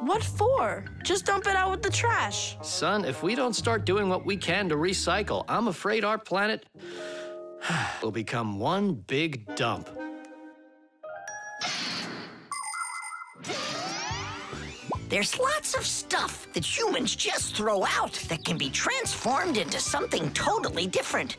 What for? Just dump it out with the trash. Son, if we don't start doing what we can to recycle, I'm afraid our planet will become one big dump. There's lots of stuff that humans just throw out that can be transformed into something totally different.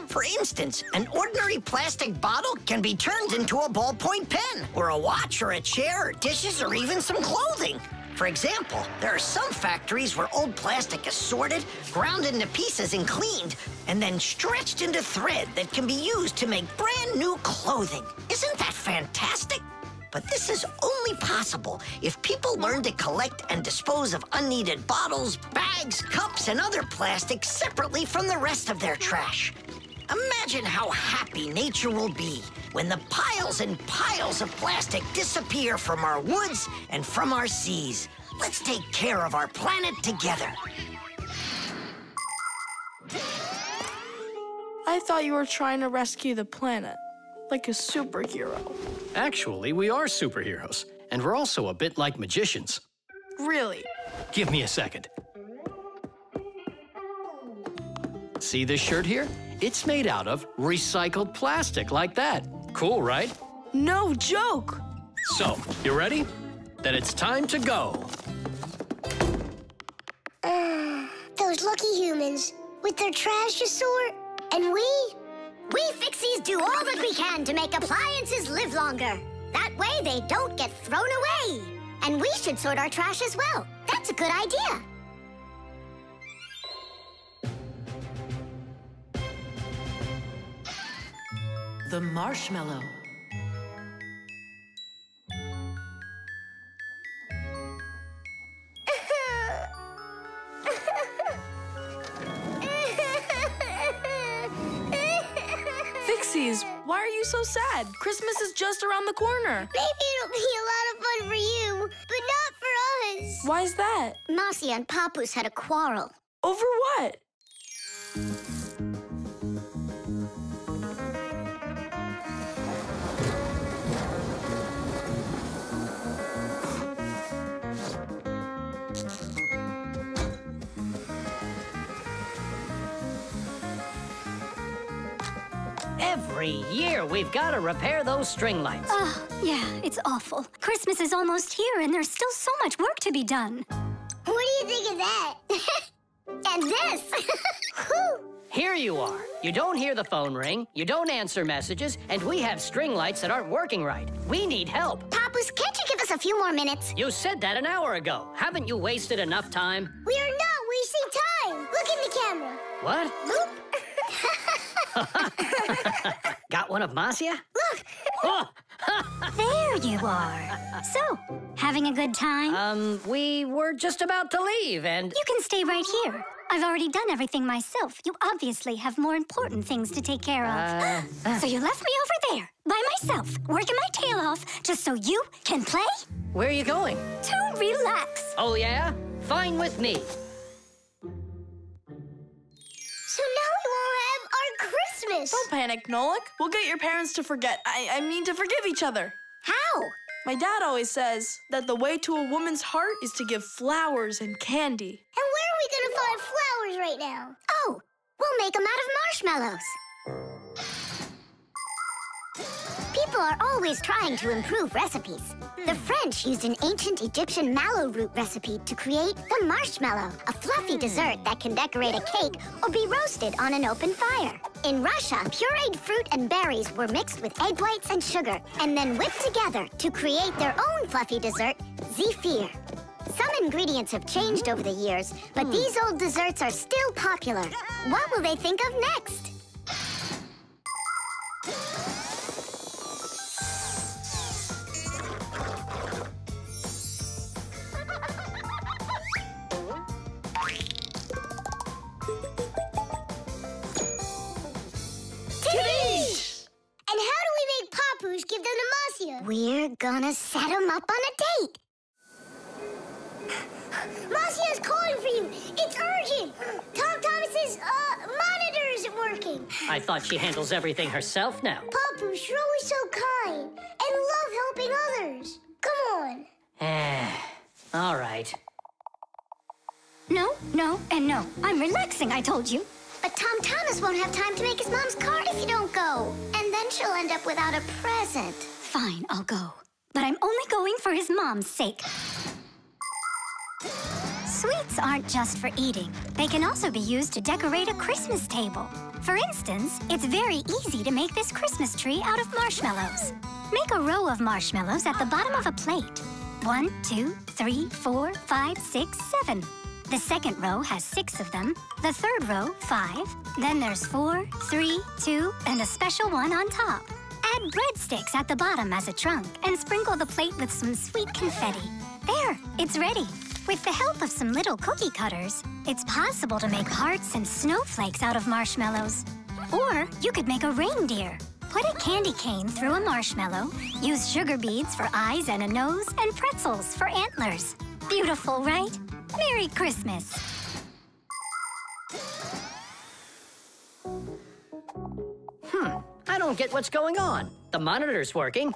For instance, an ordinary plastic bottle can be turned into a ballpoint pen, or a watch, or a chair, or dishes, or even some clothing. For example, there are some factories where old plastic is sorted, ground into pieces and cleaned, and then stretched into thread that can be used to make brand new clothing. Isn't that fantastic? But this is only possible if people learn to collect and dispose of unneeded bottles, bags, cups, and other plastic separately from the rest of their trash. Imagine how happy nature will be when the piles and piles of plastic disappear from our woods and from our seas. Let's take care of our planet together. I thought you were trying to rescue the planet, like a superhero. Actually, we are superheroes, and we're also a bit like magicians. Really? Give me a second. See this shirt here? It's made out of recycled plastic like that. Cool, right? No joke! So, you ready? Then it's time to go. Those lucky humans with their trash to sort, and we Fixies do all that we can to make appliances live longer. That way they don't get thrown away. And we should sort our trash as well. That's a good idea. The marshmallow. Fixies, why are you so sad? Christmas is just around the corner. Maybe it'll be a lot of fun for you, but not for us. Why's that? Marcia and Papoose had a quarrel. Over what? Every year, we've got to repair those string lights. Oh, yeah, it's awful. Christmas is almost here, and there's still so much work to be done. What do you think of that? And this? Here you are. You don't hear the phone ring, you don't answer messages, and we have string lights that aren't working right. We need help. Papoose, can't you give us a few more minutes? You said that an hour ago. Haven't you wasted enough time? We are not wasting time. Look in the camera. What? Boop. Got one of Marcia? Look. Oh. There you are. So, having a good time? We were just about to leave, and... You can stay right here. I've already done everything myself. You obviously have more important things to take care of. So you left me over there, by myself, working my tail off, just so you can play? Where are you going? To relax. Oh, yeah? Fine with me. So now we won't have our Christmas. Don't panic, Nolik. We'll get your parents to forget. I mean to forgive each other. How? My dad always says that the way to a woman's heart is to give flowers and candy. And where are we gonna find flowers right now? Oh, we'll make them out of marshmallows. People are always trying to improve recipes. The French used an ancient Egyptian mallow root recipe to create the marshmallow, a fluffy dessert that can decorate a cake or be roasted on an open fire. In Russia, pureed fruit and berries were mixed with egg whites and sugar and then whipped together to create their own fluffy dessert, zefir. Some ingredients have changed over the years, but these old desserts are still popular. What will they think of next? And how do we make Papoose give them to Marcia? We're gonna set them up on a date. Marcia's calling for you. It's urgent. Tom Thomas's monitor isn't working. I thought she handles everything herself now. Papoose, you're always so kind and love helping others. Come on. All right. No, no, and no. I'm relaxing, I told you. But Tom Thomas won't have time to make his mom's card if you don't go. And then she'll end up without a present. Fine, I'll go. But I'm only going for his mom's sake. Sweets aren't just for eating. They can also be used to decorate a Christmas table. For instance, it's very easy to make this Christmas tree out of marshmallows. Make a row of marshmallows at the bottom of a plate. 1, 2, 3, 4, 5, 6, 7. The second row has 6 of them. The third row, 5. Then there's 4, 3, 2, and a special one on top. Add breadsticks at the bottom as a trunk and sprinkle the plate with some sweet confetti. There, it's ready. With the help of some little cookie cutters, it's possible to make hearts and snowflakes out of marshmallows. Or you could make a reindeer. Put a candy cane through a marshmallow, use sugar beads for eyes and a nose, and pretzels for antlers. Beautiful, right? Merry Christmas! I don't get what's going on. The monitor's working.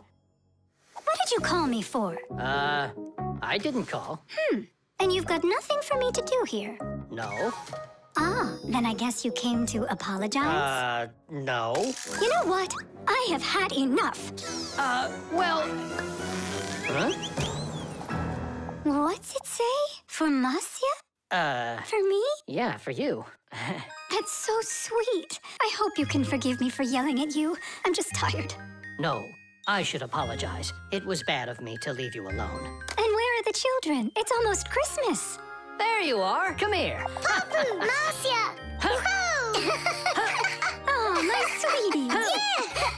What did you call me for? I didn't call. And you've got nothing for me to do here. No. Ah, then I guess you came to apologize? No. You know what? I have had enough. Well... Huh? What's it say? For Marcia? For me? Yeah, for you. That's so sweet. I hope you can forgive me for yelling at you. I'm just tired. No, I should apologize. It was bad of me to leave you alone. And where are the children? It's almost Christmas. There you are. Come here. Papu, Marcia! Woohoo! Oh, my sweetie. Yeah!